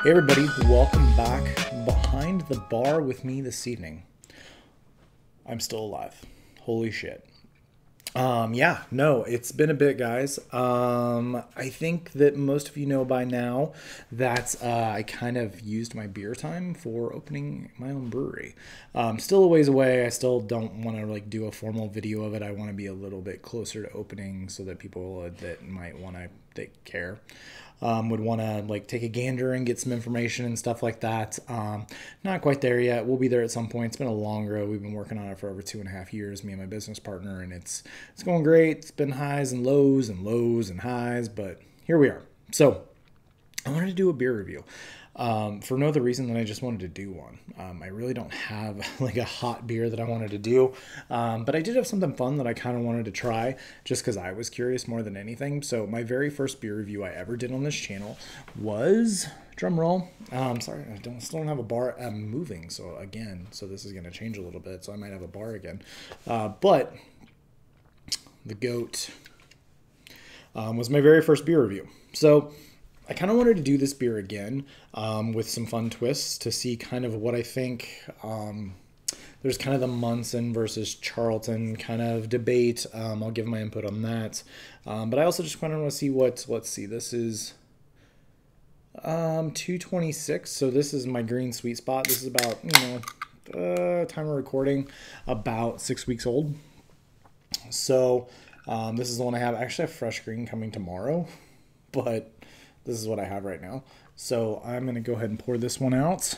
Hey everybody, welcome back behind the bar with me this evening. I'm still alive. Holy shit. Yeah, no, it's been a bit, guys. I think that most of you know by now that I kind of used my beer time for opening my own brewery. Still a ways away. I still don't want to like do a formal video of it. I want to be a little bit closer to opening so that people that might want to, that care, would want to like take a gander and get some information and stuff like that. Not quite there yet. We'll be there at some point. It's been a long road. We've been working on it for over 2.5 years, me and my business partner, and it's going great. It's been highs and lows and lows and highs, but here we are. So I wanted to do a beer review. For no other reason than I just wanted to do one. I really don't have like a hot beer that I wanted to do, but I did have something fun that I kind of wanted to try just because I was curious more than anything. So my very first beer review I ever did on this channel was, drum roll, sorry, I still don't have a bar. I'm moving, so this is going to change a little bit, so I might have a bar again. But the goat was my very first beer review. So I kind of wanted to do this beer again with some fun twists to see kind of what I think. There's kind of the Munson versus Charlton kind of debate. I'll give my input on that. But I also just kind of want to see let's see, this is 226. So this is my green sweet spot. This is about, time of recording, about 6 weeks old. So this is the one I have. I actually have fresh green coming tomorrow, but this is what I have right now. So I'm going to go ahead and pour this one out.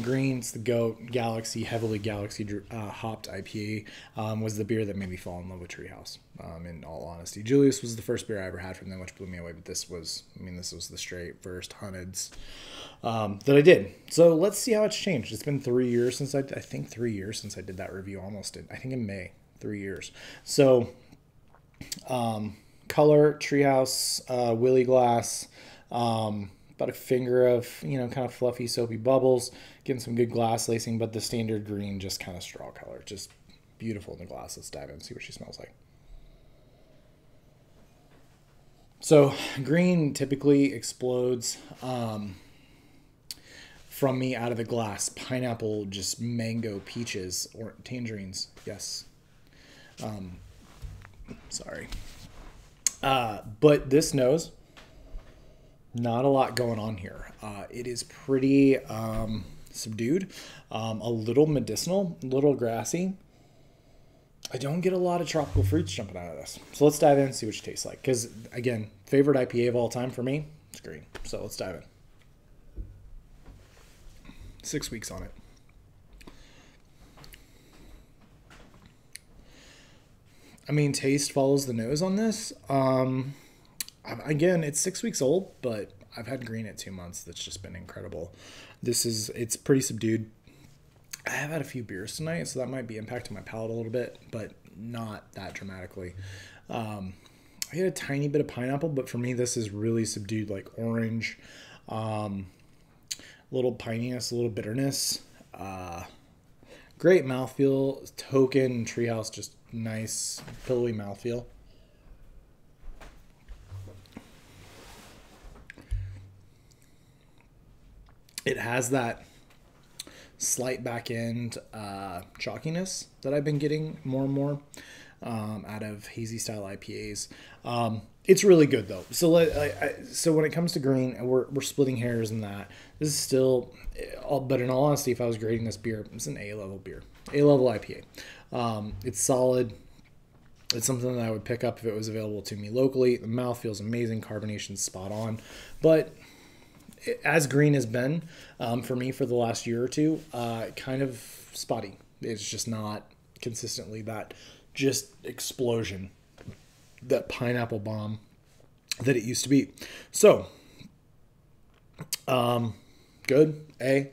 Green's the GOAT Galaxy, heavily Galaxy hopped IPA was the beer that made me fall in love with Treehouse, in all honesty. Julius was the first beer I ever had from them, which blew me away. But this was the straight first Hunteds that I did. So let's see how it's changed. It's been 3 years since I think 3 years since I did that review, I think in May, 3 years. So color, Treehouse, Willy glass, about a finger of, kind of fluffy, soapy bubbles, getting some good glass lacing, but the standard green, just kind of straw color, just beautiful in the glass. Let's dive in and see what she smells like. So green typically explodes from me out of the glass. Pineapple, just mango, peaches, or tangerines. Yes. Sorry. But this nose, not a lot going on here. It is pretty subdued, a little medicinal, a little grassy. I don't get a lot of tropical fruits jumping out of this. So let's dive in and see what it tastes like. Because, again, favorite IPA of all time for me, it's green. So let's dive in. 6 weeks on it. I mean, taste follows the nose on this. Again, it's 6 weeks old, but I've had green at 2 months. That's just been incredible. It's pretty subdued. I have had a few beers tonight, so that might be impacting my palate a little bit, but not that dramatically. I had a tiny bit of pineapple, but for me, this is really subdued, like orange, a little pininess, a little bitterness. Great mouthfeel. Token Treehouse, just nice pillowy mouthfeel. It has that slight back end chalkiness that I've been getting more and more out of hazy style IPAs. It's really good though. So so when it comes to green, we're splitting hairs in that. This is still, but in all honesty, if I was grading this beer, it's an A-level beer, A-level IPA. It's solid. It's something that I would pick up if it was available to me locally. The mouth feels amazing. Carbonation's spot on. But as green has been for me for the last year or two, kind of spotty. It's just not consistently that just explosion, that pineapple bomb that it used to be. So, good. A.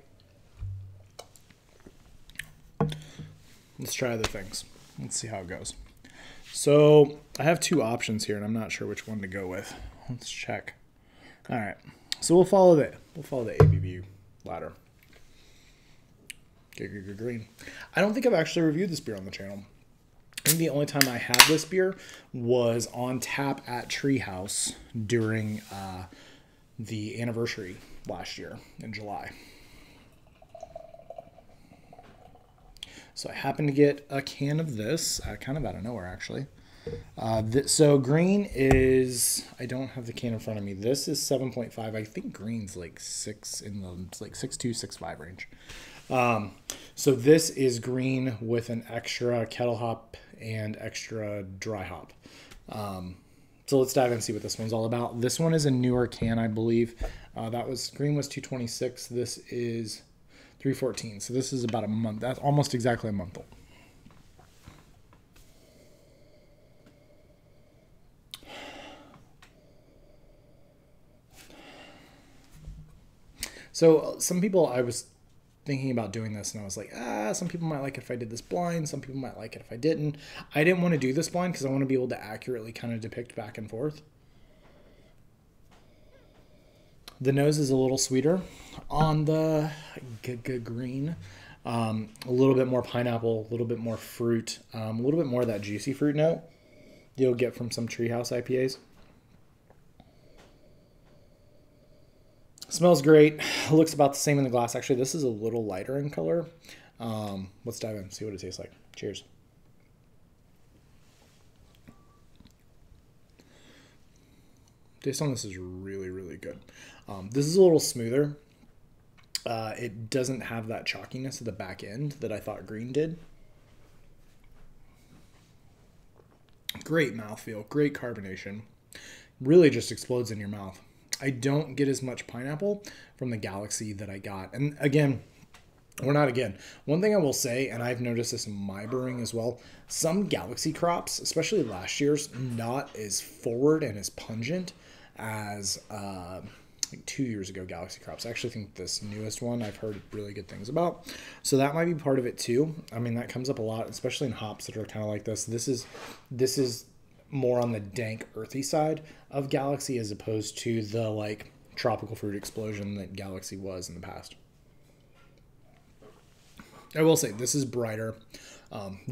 Let's try other things. Let's see how it goes. So I have two options here, and I'm not sure which one to go with. Let's check. All right. So we'll follow the ABV ladder. Green. I don't think I've actually reviewed this beer on the channel. I think the only time I had this beer was on tap at Treehouse during the anniversary last year in July. So I happened to get a can of this, kind of out of nowhere actually. So green is, I don't have the can in front of me. This is 7.5. I think green's like 6 in the like 6.2, 6.5 range. So this is green with an extra kettle hop and extra dry hop. So let's dive in and see what this one's all about. This one is a newer can, I believe. Green was 226. This is 314. So this is about a month. That's almost exactly a month old. So some people, I was thinking about doing this and I was like, some people might like it if I did this blind. Some people might like it if I didn't. I didn't want to do this blind because I want to be able to accurately kind of depict back and forth. The nose is a little sweeter on the green. A little bit more pineapple, a little bit more fruit, a little bit more of that juicy fruit note you'll get from some Treehouse IPAs. Smells great. Looks about the same in the glass. Actually, this is a little lighter in color. Let's dive in, see what it tastes like. Cheers. Taste on this is really, really good. This is a little smoother. It doesn't have that chalkiness at the back end that I thought green did. Great mouthfeel, great carbonation. Really just explodes in your mouth. I don't get as much pineapple from the Galaxy that I got. And again, one thing I will say, and I've noticed this in my brewing as well, some Galaxy crops, especially last year's, not as forward and as pungent as like 2 years ago Galaxy crops. I actually think this newest one I've heard really good things about. So that might be part of it too. I mean, that comes up a lot, especially in hops that are kind of like this. This is more on the dank, earthy side of Galaxy as opposed to the like tropical fruit explosion that Galaxy was in the past. I will say this is brighter,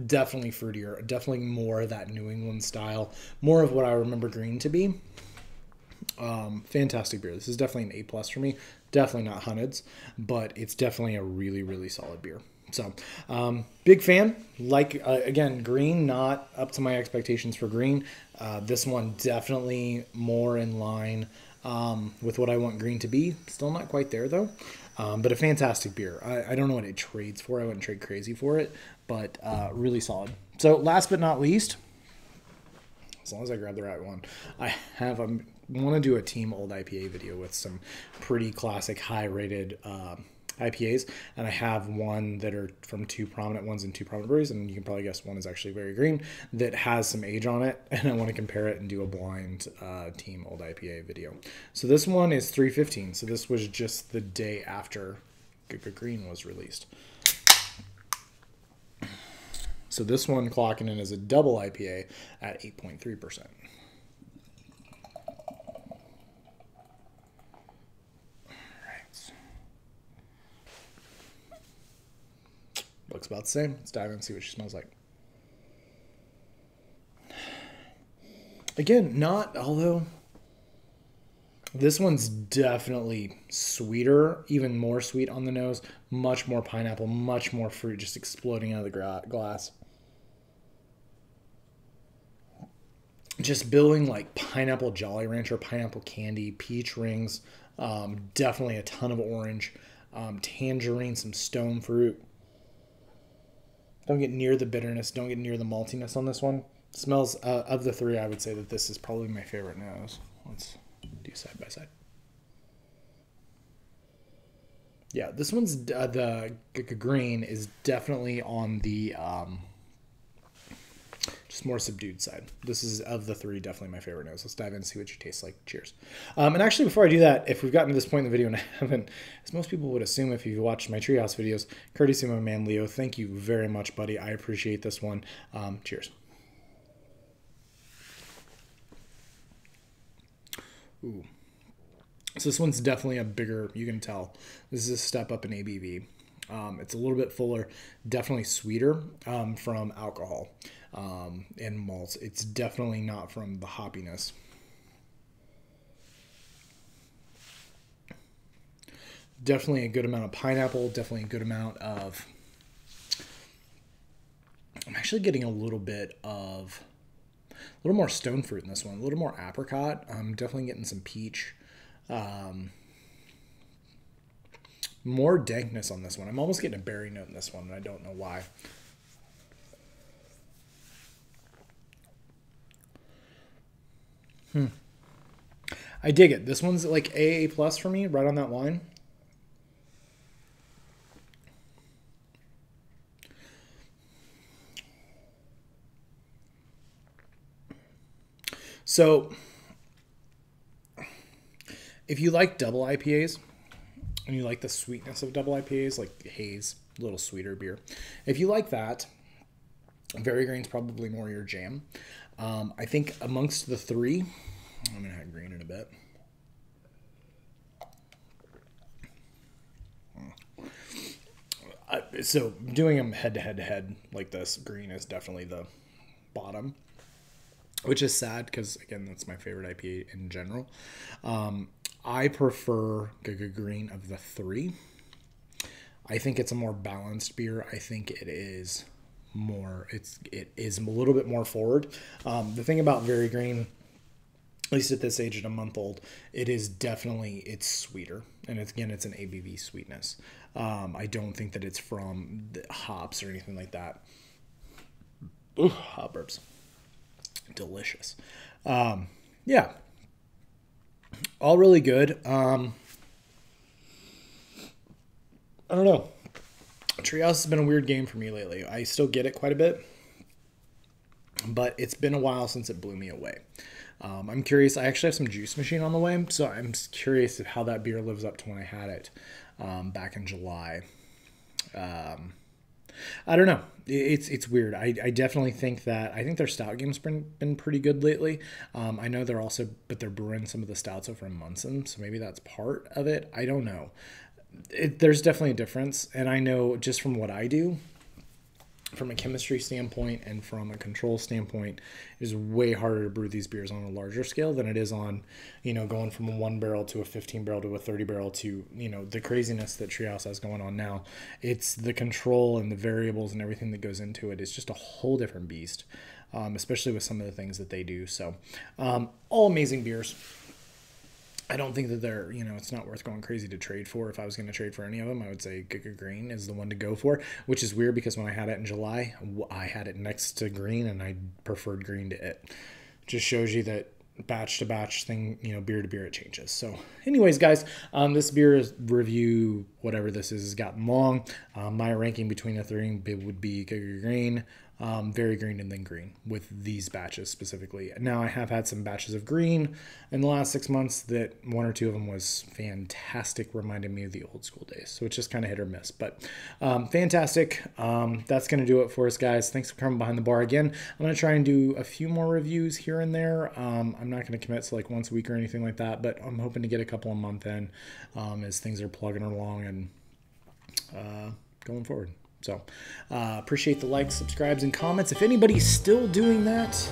definitely fruitier, definitely more of that New England style, more of what I remember green to be. Fantastic beer. This is definitely an A+ for me. Definitely not Hunned's, but it's definitely a really, really solid beer. So, big fan. Like, again, green, not up to my expectations for green. This one definitely more in line with what I want green to be. Still not quite there, though. But a fantastic beer. I don't know what it trades for. I wouldn't trade crazy for it, but really solid. So, last but not least, as long as I grab the right one, I want to do a Team Old IPA video with some pretty classic, high-rated IPAs, and I have one that are from two prominent ones in two prominent breweries, and you can probably guess one is actually very green, that has some age on it, and I want to compare it and do a blind Team Old IPA video. So this one is 315, so this was just the day after Green was released. So this one clocking in as a double IPA at 8.3%. Looks about the same. Let's dive in and see what she smells like. Again, although this one's definitely sweeter, even more sweet on the nose, much more pineapple, much more fruit just exploding out of the glass. Just building like pineapple Jolly Rancher, pineapple candy, peach rings, definitely a ton of orange, tangerine, some stone fruit. Don't get near the bitterness. Don't get near the maltiness on this one. Smells, of the three, I would say that this is probably my favorite nose. Let's do side by side. Yeah, this one's, the green is definitely on the just more subdued side. This is, of the three, definitely my favorite nose. Let's dive in and see what you taste like. Cheers. And actually, before I do that, if we've gotten to this point in the video and I haven't, as most people would assume if you've watched my Treehouse videos, courtesy of my man Leo, thank you very much, buddy. I appreciate this one. Cheers. Ooh. So this one's definitely a bigger, you can tell, this is a step up in ABV. It's a little bit fuller, definitely sweeter from alcohol and malts. It's definitely not from the hoppiness. Definitely a good amount of pineapple, definitely a good amount of... I'm actually getting a little more stone fruit in this one, a little more apricot. I'm definitely getting some peach. More dankness on this one. I'm almost getting a berry note in this one, and I don't know why. I dig it. This one's like AA plus for me, right on that line. So, if you like double IPAs and you like the sweetness of double IPAs, like haze, a little sweeter beer, if you like that, Very Green's probably more your jam. I think amongst the three, I'm going to have green in a bit. So doing them head to head like this, green is definitely the bottom, which is sad because, again, that's my favorite IPA in general. I prefer Green of the three. I think it's a more balanced beer. I think it is more, it is a little bit more forward. The thing about Very Green, at least at this age, at a month old, it's sweeter. And again, it's an ABV sweetness. I don't think that it's from the hops or anything like that. Ooh, hot burps. Delicious. Yeah. All really good. I don't know. Treehouse has been a weird game for me lately. I still get it quite a bit, but it's been a while since it blew me away. I'm curious. I actually have some juice machine on the way, so I'm curious of how that beer lives up to when I had it back in July. I don't know. It's weird. I definitely think their stout game's been pretty good lately. I know they're brewing some of the stouts over in Munson, so maybe that's part of it. I don't know. There's definitely a difference, and I know just from what I do, from a chemistry standpoint and from a control standpoint, it is way harder to brew these beers on a larger scale than it is on, going from a 1 barrel to a 15 barrel to a 30 barrel to, the craziness that Treehouse has going on now. It's the control and the variables and everything that goes into it. It's just a whole different beast, especially with some of the things that they do. So, all amazing beers. I don't think that they're, it's not worth going crazy to trade for. If I was going to trade for any of them, I would say Green is the one to go for, which is weird because when I had it in July, I had it next to Green and I preferred Green to it. Just shows you that batch to batch thing, beer to beer, it changes. So anyways, guys, this beer review, whatever this is, has gotten long. My ranking between the three would be Green, Very Green, and then Green with these batches specifically. Now I have had some batches of Green in the last 6 months that one or two of them was fantastic, reminded me of the old school days. So it's just kind of hit or miss, but fantastic. That's going to do it for us, guys. Thanks for coming behind the bar again. I'm going to try and do a few more reviews here and there. I'm not going to commit to like once a week or anything like that, but I'm hoping to get a couple a month in as things are plugging along and going forward. So appreciate the likes, subscribes, and comments. If anybody's still doing that,